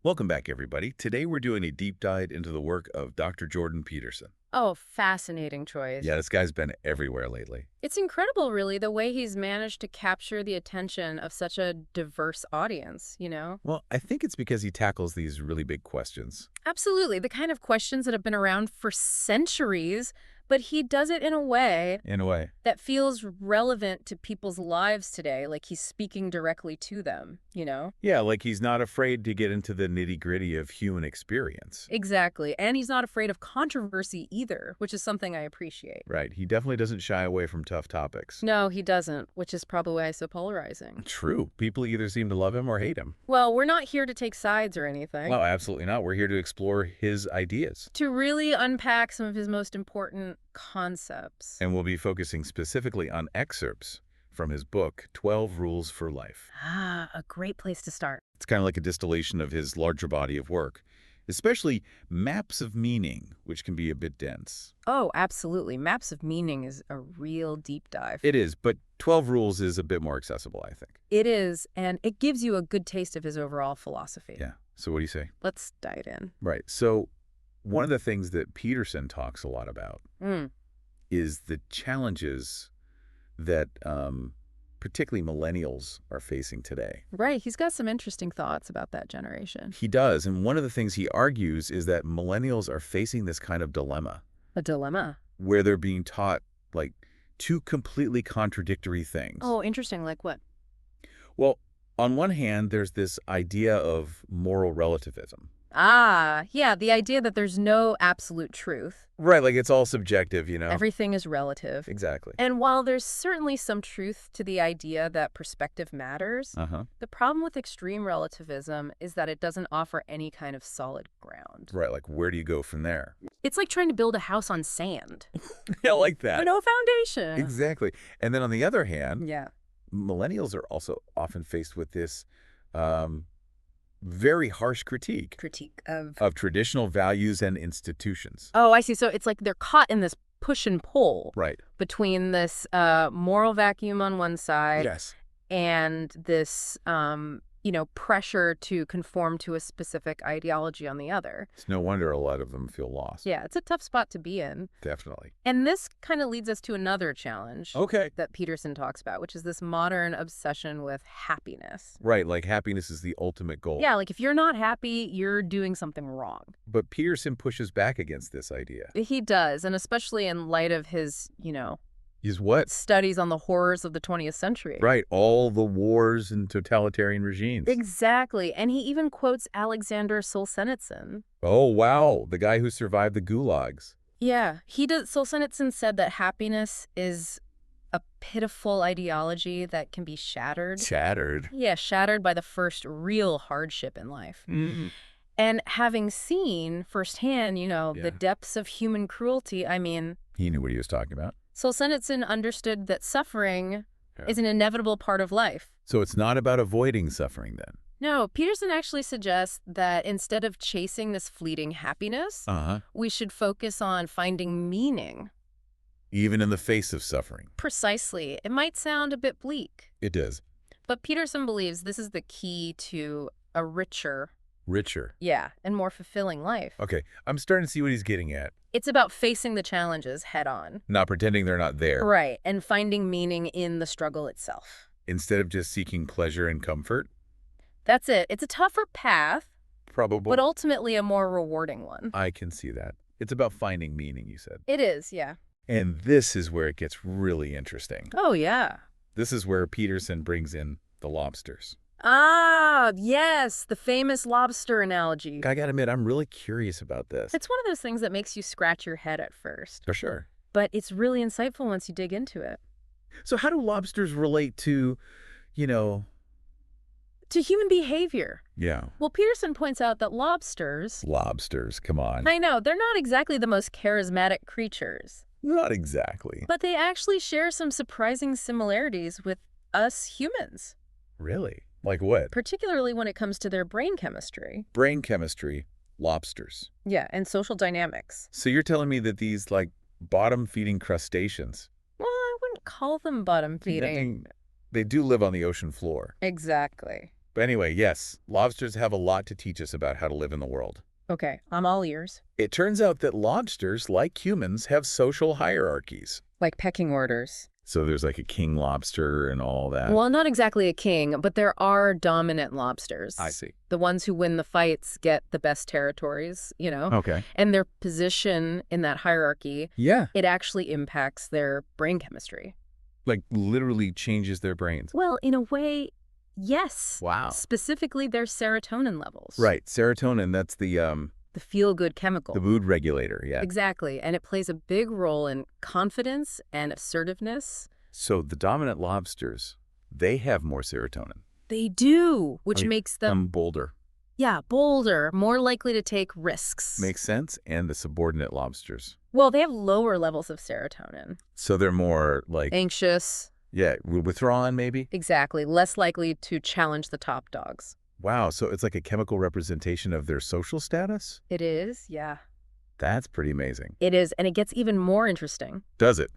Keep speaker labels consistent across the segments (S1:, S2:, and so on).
S1: Welcome back, everybody. Today we're doing a deep dive into the work of Dr. Jordan Peterson.
S2: Oh, fascinating choice.
S1: Yeah, this guy's been everywhere lately.
S2: It's incredible, really, the way he's managed to capture the attention of such a diverse audience.
S1: Well, I think it's because he tackles these really big questions.
S2: Absolutely, the kind of questions that have been around for centuries, but he does it in a way
S1: In a way.
S2: that feels relevant to people's lives today, like he's speaking directly to them.
S1: Yeah, like he's not afraid to get into the nitty-gritty of human experience.
S2: Exactly, and he's not afraid of controversy either, which is something I appreciate.
S1: Right, he definitely doesn't shy away from tough topics.
S2: No, he doesn't, which is probably why he's so polarizing.
S1: True. People either seem to love him or hate him.
S2: Well, we're not here to take sides or anything.
S1: No, absolutely not. We're here to explore his ideas.
S2: To really unpack some of his most important concepts.
S1: And we'll be focusing specifically on excerpts from his book, 12 Rules for Life.
S2: A great place to start.
S1: It's kind of like a distillation of his larger body of work, especially maps of meaning, which can be a bit dense.
S2: Oh, absolutely. Maps of meaning is a real deep dive.
S1: It is, but 12 Rules is a bit more accessible, I think.
S2: It is, and it gives you a good taste of his overall philosophy.
S1: Yeah. So what do you say?
S2: Let's dive in.
S1: Right. So one of the things that Peterson talks a lot about
S2: Mm.
S1: is the challenges that particularly millennials are facing today.
S2: Right, he's got some interesting thoughts about that generation.
S1: He does, and one of the things he argues is that millennials are facing this kind of dilemma
S2: A dilemma.
S1: where they're being taught, like, two completely contradictory things.
S2: Oh, interesting. Like what?
S1: Well, on one hand, there's this idea of moral relativism.
S2: Yeah, the idea that there's no absolute truth.
S1: Right, like it's all subjective,
S2: Everything is relative.
S1: Exactly.
S2: And while there's certainly some truth to the idea that perspective matters,
S1: Uh-huh.
S2: the problem with extreme relativism is that it doesn't offer any kind of solid ground.
S1: Right, like where do you go from there?
S2: It's like trying to build a house on sand.
S1: Yeah, like that.
S2: No foundation.
S1: Exactly. And then on the other hand,
S2: Yeah.
S1: millennials are also often faced with this very harsh critique
S2: Critique of...
S1: of traditional values and institutions.
S2: Oh, I see. So it's like they're caught in this push and pull
S1: Right.
S2: between this moral vacuum on one side
S1: Yes.
S2: and this, pressure to conform to a specific ideology on the other.
S1: It's no wonder a lot of them feel lost.
S2: Yeah, it's a tough spot to be in.
S1: Definitely.
S2: And this kind of leads us to another challenge
S1: Okay.
S2: that Peterson talks about, which is this modern obsession with happiness.
S1: Right, like happiness is the ultimate goal.
S2: Yeah, like if you're not happy, you're doing something wrong.
S1: But Peterson pushes back against this idea.
S2: He does, and especially in light of his,
S1: Is what?
S2: studies on the horrors of the 20th century.
S1: Right, all the wars and totalitarian regimes.
S2: Exactly. And he even quotes Alexander Solzhenitsyn.
S1: Oh, wow, the guy who survived the gulags.
S2: Yeah, Solzhenitsyn said that happiness is a pitiful ideology that can be shattered.
S1: Shattered.
S2: Yeah, shattered by the first real hardship in life.
S1: Mm.
S2: And having seen firsthand,
S1: Yeah.
S2: the depths of human cruelty,
S1: He knew what he was talking about.
S2: Solzhenitsyn understood that suffering
S1: Yeah.
S2: is an inevitable part of life.
S1: So it's not about avoiding suffering then.
S2: No, Peterson actually suggests that instead of chasing this fleeting happiness,
S1: Uh-huh.
S2: we should focus on finding meaning.
S1: Even in the face of suffering.
S2: Precisely. It might sound a bit bleak,
S1: It does.
S2: but Peterson believes this is the key to a richer,
S1: Richer.
S2: and more fulfilling life.
S1: Okay, I'm starting to see what he's getting at.
S2: It's about facing the challenges head on.
S1: Not pretending they're not there.
S2: Right, and finding meaning in the struggle itself.
S1: Instead of just seeking pleasure and comfort.
S2: That's it. It's a tougher path,
S1: Probable.
S2: but ultimately a more rewarding one.
S1: I can see that. It's about finding meaning, you said.
S2: It is, yeah.
S1: And this is where it gets really interesting.
S2: Oh, yeah.
S1: This is where Peterson brings in the lobsters.
S2: Yes, the famous lobster analogy.
S1: I gotta admit, I'm really curious about this.
S2: It's one of those things that makes you scratch your head at first,
S1: For sure.
S2: but it's really insightful once you dig into it.
S1: So how do lobsters relate to,
S2: To human behavior.
S1: yeah,
S2: Well, Peterson points out that lobsters,
S1: lobsters, come on.
S2: I know, they're not exactly the most charismatic creatures,
S1: Not exactly.
S2: but they actually share some surprising similarities with us humans,
S1: Really? Like what?
S2: particularly when it comes to their brain chemistry.
S1: Brain chemistry, lobsters.
S2: Yeah, and social dynamics.
S1: So you're telling me that these, like, bottom-feeding crustaceans,
S2: Well, I wouldn't call them bottom feeding.
S1: they do live on the ocean floor.
S2: Exactly.
S1: But anyway, yes, lobsters have a lot to teach us about how to live in the world.
S2: Okay, I'm all ears.
S1: It turns out that lobsters, like humans, have social hierarchies.
S2: Like pecking orders.
S1: So there's like a king lobster and all that.
S2: Well, not exactly a king, but there are dominant lobsters.
S1: I see.
S2: The ones who win the fights get the best territories,
S1: Okay.
S2: And their position in that hierarchy,
S1: Yeah.
S2: it actually impacts their brain chemistry.
S1: Like literally changes their brains.
S2: Well, in a way, yes.
S1: Wow.
S2: Specifically their serotonin levels.
S1: Right. Serotonin, that's
S2: The feel-good chemical.
S1: the mood regulator, yeah.
S2: Exactly, and it plays a big role in confidence and assertiveness.
S1: So the dominant lobsters, they have more serotonin.
S2: They do, which makes them,
S1: Bolder.
S2: bolder, more likely to take risks.
S1: Makes sense. And the subordinate lobsters.
S2: Well, they have lower levels of serotonin.
S1: So they're more like,
S2: Anxious,
S1: withdrawn maybe?
S2: exactly, less likely to challenge the top dogs.
S1: Wow, so it's like a chemical representation of their social status?
S2: It is, yeah.
S1: That's pretty amazing.
S2: It is, and it gets even more interesting.
S1: Does it?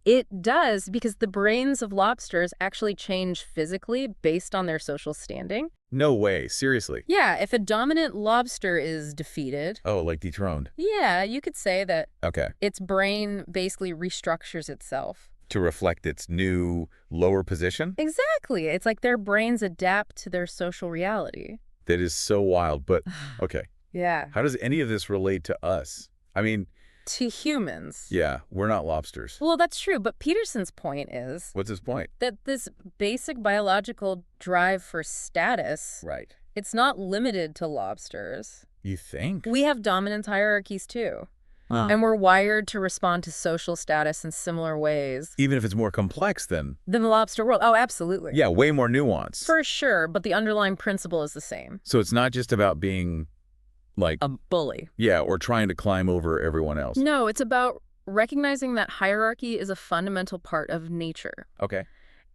S2: It does, because the brains of lobsters actually change physically based on their social standing.
S1: No way. Seriously.
S2: Yeah, if a dominant lobster is defeated,
S1: Oh, like dethroned.
S2: yeah, you could say that
S1: Okay.
S2: its brain basically restructures itself.
S1: To reflect its new lower position?
S2: Exactly. It's like their brains adapt to their social reality.
S1: That is so wild. But, okay,
S2: Yeah.
S1: how does any of this relate to us? I mean,
S2: To humans.
S1: yeah, we're not lobsters.
S2: Well, that's true, but Peterson's point is
S1: What's his point?
S2: that this basic biological drive for status,
S1: Right.
S2: it's not limited to lobsters.
S1: You think?
S2: We have dominance hierarchies too.
S1: Huh.
S2: And we're wired to respond to social status in similar ways
S1: Even if it's more complex than,
S2: than the lobster world. Oh, absolutely.
S1: yeah, way more nuanced.
S2: For sure, but the underlying principle is the same.
S1: So it's not just about being like,
S2: A bully.
S1: yeah, or trying to climb over everyone else.
S2: No, it's about recognizing that hierarchy is a fundamental part of nature.
S1: Okay.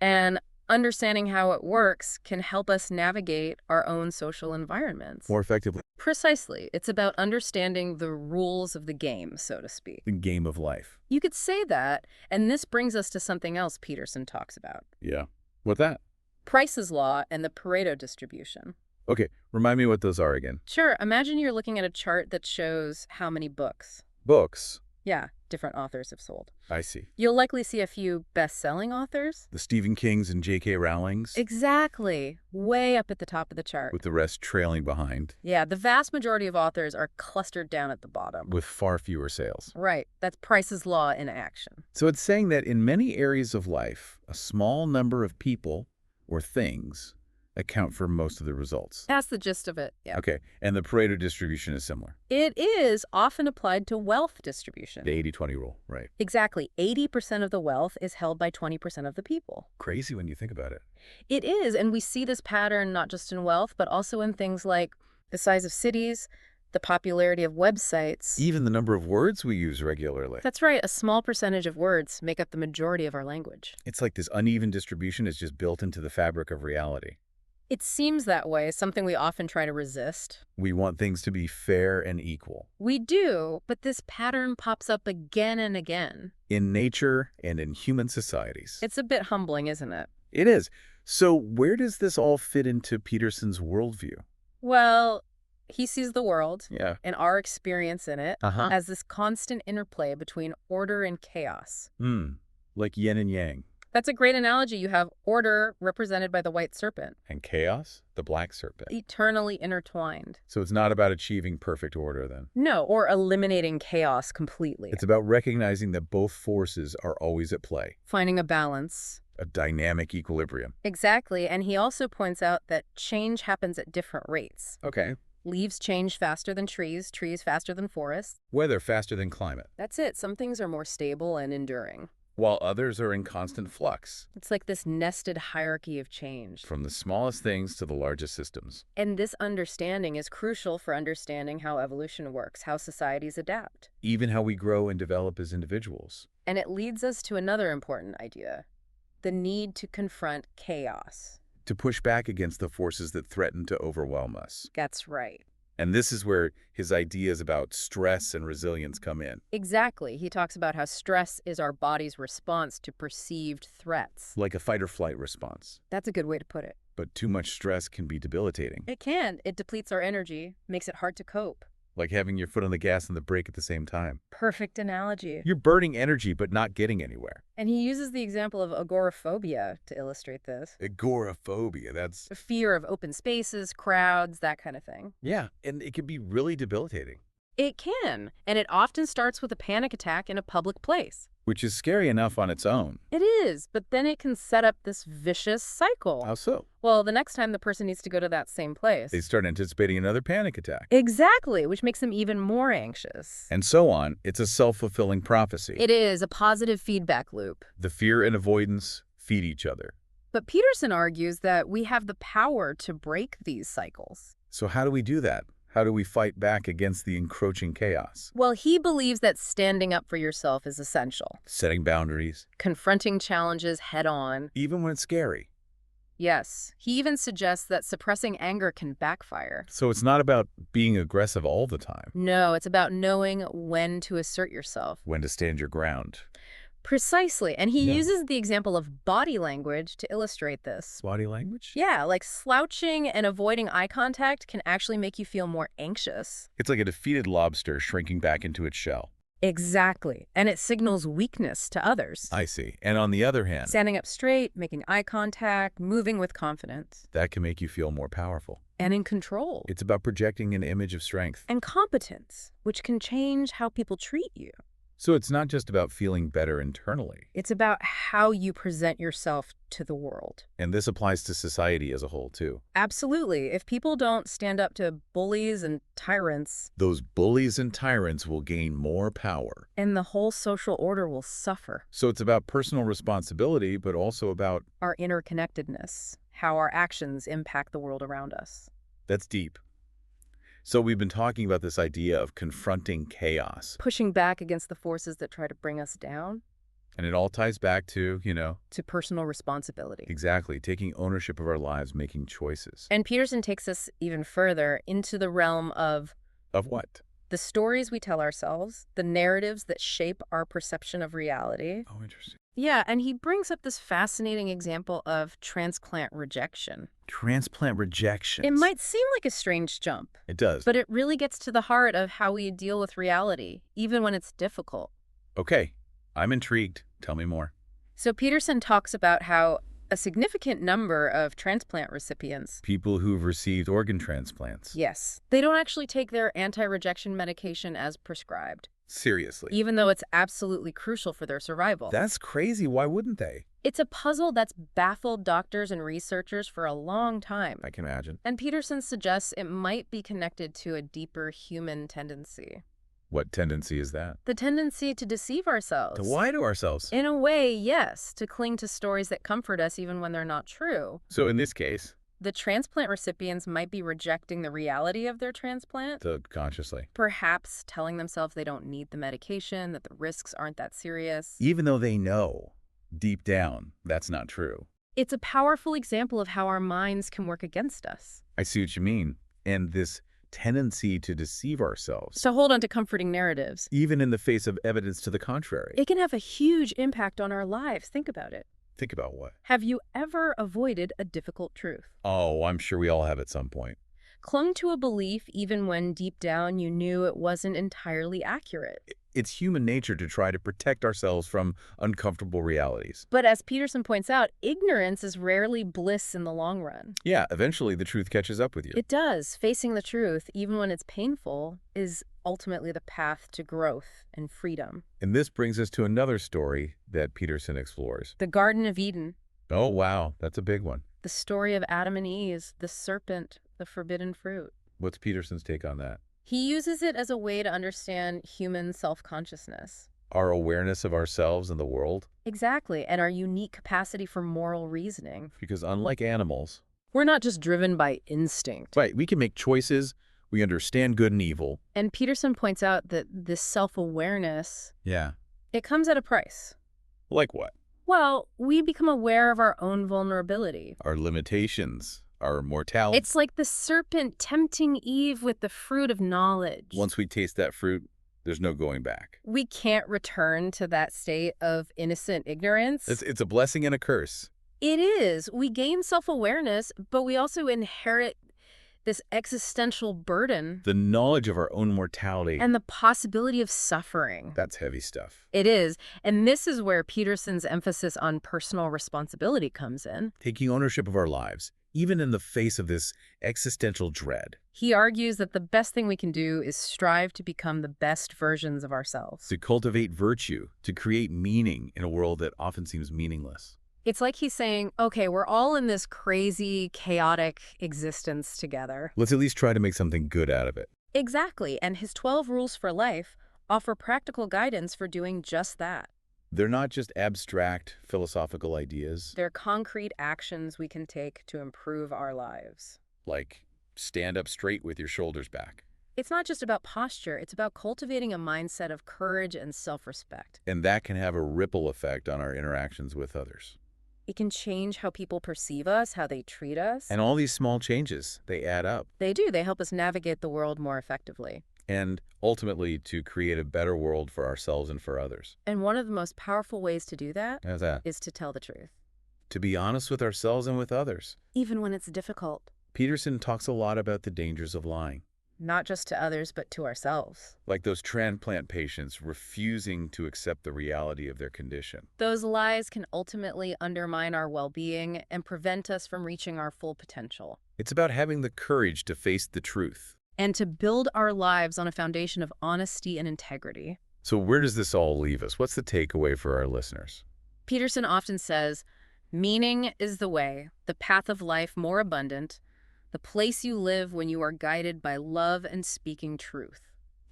S2: And understanding how it works can help us navigate our own social environments.
S1: More effectively,
S2: Precisely. It's about understanding the rules of the game, so to speak.
S1: the game of life.
S2: You could say that, and this brings us to something else Peterson talks about.
S1: Yeah. What that?
S2: Price's law and the Pareto distribution.
S1: Okay, remind me what those are again.
S2: Sure, imagine you're looking at a chart that shows how many books.
S1: Books.
S2: Yeah, different authors have sold.
S1: I see.
S2: You'll likely see a few best-selling authors.
S1: The Stephen Kings and J.K. Rowlings,
S2: Exactly. Way up at the top of the chart.
S1: with the rest trailing behind,
S2: Yeah, the vast majority of authors are clustered down at the bottom.
S1: with far fewer sales.
S2: Right. That's Price's law in action.
S1: So it's saying that in many areas of life, a small number of people or things account for most of the results.
S2: That's the gist of it. Yeah.
S1: Okay, and the Pareto distribution is similar.
S2: It is often applied to wealth distribution.
S1: The 80-20 rule, right.
S2: Exactly. 80% of the wealth is held by 20% of the people.
S1: Crazy when you think about it.
S2: It is, and we see this pattern not just in wealth, but also in things like the size of cities, the popularity of websites.
S1: Even the number of words we use regularly.
S2: That's right. A small percentage of words make up the majority of our language.
S1: It's like this uneven distribution is just built into the fabric of reality.
S2: It seems that way, something we often try to resist.
S1: We want things to be fair and equal.
S2: We do, but this pattern pops up again and again.
S1: In nature and in human societies.
S2: It's a bit humbling, isn't it?
S1: It is. So where does this all fit into Peterson's worldview?
S2: Well, he sees the world
S1: Yeah.
S2: and our experience in it
S1: Uh-huh.
S2: as this constant interplay between order and chaos.
S1: Like yin and yang.
S2: That's a great analogy. You have order represented by the white serpent,
S1: And chaos, the black serpent.
S2: eternally intertwined.
S1: So it's not about achieving perfect order then.
S2: No, or eliminating chaos completely.
S1: It's about recognizing that both forces are always at play.
S2: Finding a balance.
S1: A dynamic equilibrium.
S2: Exactly, and he also points out that change happens at different rates.
S1: Okay.
S2: Leaves change faster than trees, trees faster than forests.
S1: Weather faster than climate.
S2: That's it. Some things are more stable and enduring.
S1: While others are in constant flux.
S2: It's like this nested hierarchy of change.
S1: From the smallest things to the largest systems.
S2: And this understanding is crucial for understanding how evolution works, how societies adapt.
S1: Even how we grow and develop as individuals.
S2: And it leads us to another important idea, the need to confront chaos.
S1: To push back against the forces that threaten to overwhelm us.
S2: That's right.
S1: And this is where his ideas about stress and resilience come in.
S2: Exactly. He talks about how stress is our body's response to perceived threats.
S1: Like a fight or flight response.
S2: That's a good way to put it.
S1: But too much stress can be debilitating,
S2: It can. It depletes our energy, makes it hard to cope.
S1: like having your foot on the gas and the brake at the same time.
S2: Perfect analogy.
S1: You're burning energy but not getting anywhere.
S2: And he uses the example of agoraphobia to illustrate this.
S1: Agoraphobia, that's...
S2: A fear of open spaces, crowds, that kind of thing.
S1: Yeah, and it can be really debilitating.
S2: It can, and it often starts with a panic attack in a public place.
S1: Which is scary enough on its own.
S2: It is, but then it can set up this vicious cycle.
S1: How so?
S2: Well, the next time the person needs to go to that same place.
S1: They start anticipating another panic attack.
S2: Exactly, which makes them even more anxious.
S1: And so on. It's a self-fulfilling prophecy.
S2: It is a positive feedback loop.
S1: The fear and avoidance feed each other.
S2: But Peterson argues that we have the power to break these cycles.
S1: So how do we do that? How do we fight back against the encroaching chaos?
S2: Well, he believes that standing up for yourself is essential.
S1: Setting boundaries.
S2: Confronting challenges head on.
S1: Even when it's scary.
S2: Yes, he even suggests that suppressing anger can backfire.
S1: So it's not about being aggressive all the time.
S2: No, it's about knowing when to assert yourself.
S1: When to stand your ground.
S2: Precisely, and he
S1: Yeah.
S2: uses the example of body language to illustrate this.
S1: Body language?
S2: Yeah, like slouching and avoiding eye contact can actually make you feel more anxious.
S1: It's like a defeated lobster shrinking back into its shell.
S2: Exactly, and it signals weakness to others.
S1: I see. And on the other hand,
S2: Standing up straight, making eye contact, moving with confidence.
S1: that can make you feel more powerful.
S2: And in control.
S1: It's about projecting an image of strength.
S2: And competence, which can change how people treat you.
S1: So it's not just about feeling better internally.
S2: It's about how you present yourself to the world.
S1: And this applies to society as a whole, too.
S2: Absolutely. If people don't stand up to bullies and tyrants,
S1: Those bullies and tyrants will gain more power.
S2: and the whole social order will suffer.
S1: So it's about personal responsibility, but also about...
S2: Our interconnectedness, how our actions impact the world around us.
S1: That's deep. So we've been talking about this idea of confronting chaos.
S2: Pushing back against the forces that try to bring us down.
S1: And it all ties back to,
S2: To personal responsibility.
S1: exactly, taking ownership of our lives, making choices.
S2: And Peterson takes us even further into the realm of
S1: Of what?
S2: the stories we tell ourselves, the narratives that shape our perception of reality.
S1: Oh, interesting.
S2: Yeah, and he brings up this fascinating example of transplant rejection.
S1: Transplant rejections.
S2: It might seem like a strange jump,
S1: It does.
S2: but it really gets to the heart of how we deal with reality, even when it's difficult.
S1: Okay, I'm intrigued. Tell me more.
S2: So Peterson talks about how a significant number of transplant recipients,
S1: People who've received organ transplants.
S2: yes, they don't actually take their anti-rejection medication as prescribed,
S1: Seriously.
S2: even though it's absolutely crucial for their survival.
S1: That's crazy. Why wouldn't they?
S2: It's a puzzle that's baffled doctors and researchers for a long time.
S1: I can imagine.
S2: And Peterson suggests it might be connected to a deeper human tendency.
S1: What tendency is that?
S2: The tendency to deceive ourselves.
S1: To lie to ourselves.
S2: In a way, yes, to cling to stories that comfort us even when they're not true.
S1: So in this case,
S2: The transplant recipients might be rejecting the reality of their transplant,
S1: subconsciously.
S2: perhaps telling themselves they don't need the medication, that the risks aren't that serious.
S1: Even though they know, deep down, that's not true.
S2: It's a powerful example of how our minds can work against us.
S1: I see what you mean. And this tendency to deceive ourselves,
S2: So hold on to comforting narratives.
S1: even in the face of evidence to the contrary.
S2: It can have a huge impact on our lives. Think about it.
S1: Think about what?
S2: Have you ever avoided a difficult truth?
S1: Oh, I'm sure we all have at some point.
S2: Clung to a belief even when deep down you knew it wasn't entirely accurate?
S1: It's human nature to try to protect ourselves from uncomfortable realities.
S2: But as Peterson points out, ignorance is rarely bliss in the long run.
S1: Yeah, eventually the truth catches up with you.
S2: It does. Facing the truth, even when it's painful, is ultimately the path to growth and freedom.
S1: And this brings us to another story that Peterson explores.
S2: The Garden of Eden,
S1: Oh, wow, that's a big one.
S2: the story of Adam and Eve, the serpent, the forbidden fruit.
S1: What's Peterson's take on that?
S2: He uses it as a way to understand human self-consciousness.
S1: Our awareness of ourselves and the world?
S2: Exactly, and our unique capacity for moral reasoning.
S1: Because unlike animals,
S2: We're not just driven by instinct.
S1: right, we can make choices, we understand good and evil.
S2: And Peterson points out that this self-awareness,
S1: Yeah.
S2: it comes at a price.
S1: Like what?
S2: Well, we become aware of our own vulnerability.
S1: Our limitations, our mortality.
S2: It's like the serpent tempting Eve with the fruit of knowledge.
S1: Once we taste that fruit, there's no going back.
S2: We can't return to that state of innocent ignorance.
S1: It's a blessing and a curse.
S2: It is. We gain self-awareness, but we also inherit this existential burden
S1: The knowledge of our own mortality,
S2: and the possibility of suffering.
S1: that's heavy stuff.
S2: It is. And this is where Peterson's emphasis on personal responsibility comes in.
S1: Taking ownership of our lives, even in the face of this existential dread.
S2: He argues that the best thing we can do is strive to become the best versions of ourselves.
S1: To cultivate virtue, to create meaning in a world that often seems meaningless.
S2: It's like he's saying, okay, we're all in this crazy, chaotic existence together.
S1: Let's at least try to make something good out of it.
S2: Exactly. And his 12 rules for life offer practical guidance for doing just that.
S1: They're not just abstract philosophical ideas,
S2: They're concrete actions we can take to improve our lives.
S1: like stand up straight with your shoulders back.
S2: It's not just about posture, it's about cultivating a mindset of courage and self-respect.
S1: And that can have a ripple effect on our interactions with others.
S2: It can change how people perceive us, how they treat us.
S1: And all these small changes, they add up.
S2: They do. They help us navigate the world more effectively.
S1: And ultimately to create a better world for ourselves and for others.
S2: And one of the most powerful ways to do that
S1: How's that?
S2: is to tell the truth,
S1: To be honest with ourselves and with others.
S2: even when it's difficult.
S1: Peterson talks a lot about the dangers of lying.
S2: Not just to others, but to ourselves.
S1: Like those transplant patients refusing to accept the reality of their condition.
S2: Those lies can ultimately undermine our well-being and prevent us from reaching our full potential.
S1: It's about having the courage to face the truth.
S2: And to build our lives on a foundation of honesty and integrity.
S1: So where does this all leave us? What's the takeaway for our listeners?
S2: Peterson often says, meaning is the way, the path of life more abundant, the place you live when you are guided by love and speaking truth.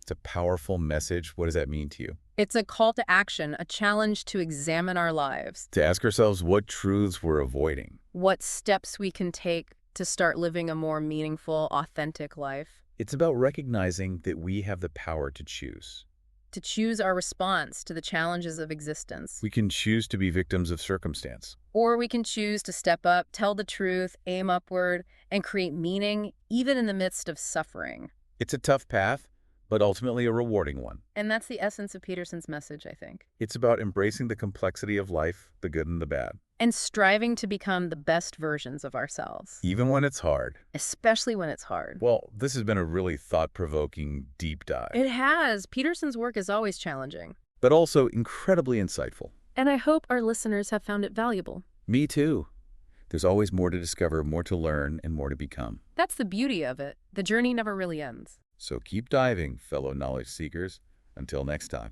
S1: It's a powerful message. What does that mean to you?
S2: It's a call to action, a challenge to examine our lives.
S1: To ask ourselves what truths we're avoiding.
S2: What steps we can take to start living a more meaningful, authentic life.
S1: It's about recognizing that we have the power to choose.
S2: To choose our response to the challenges of existence.
S1: We can choose to be victims of circumstance.
S2: Or we can choose to step up, tell the truth, aim upward, and create meaning, even in the midst of suffering.
S1: It's a tough path, but ultimately a rewarding one.
S2: And that's the essence of Peterson's message, I think.
S1: It's about embracing the complexity of life, the good and the bad.
S2: And striving to become the best versions of ourselves.
S1: Even when it's hard.
S2: Especially when it's hard.
S1: Well, this has been a really thought-provoking deep dive.
S2: It has. Peterson's work is always challenging.
S1: But also incredibly insightful.
S2: And I hope our listeners have found it valuable.
S1: Me too. There's always more to discover, more to learn, and more to become.
S2: That's the beauty of it. The journey never really ends.
S1: So keep diving, fellow knowledge seekers. Until next time.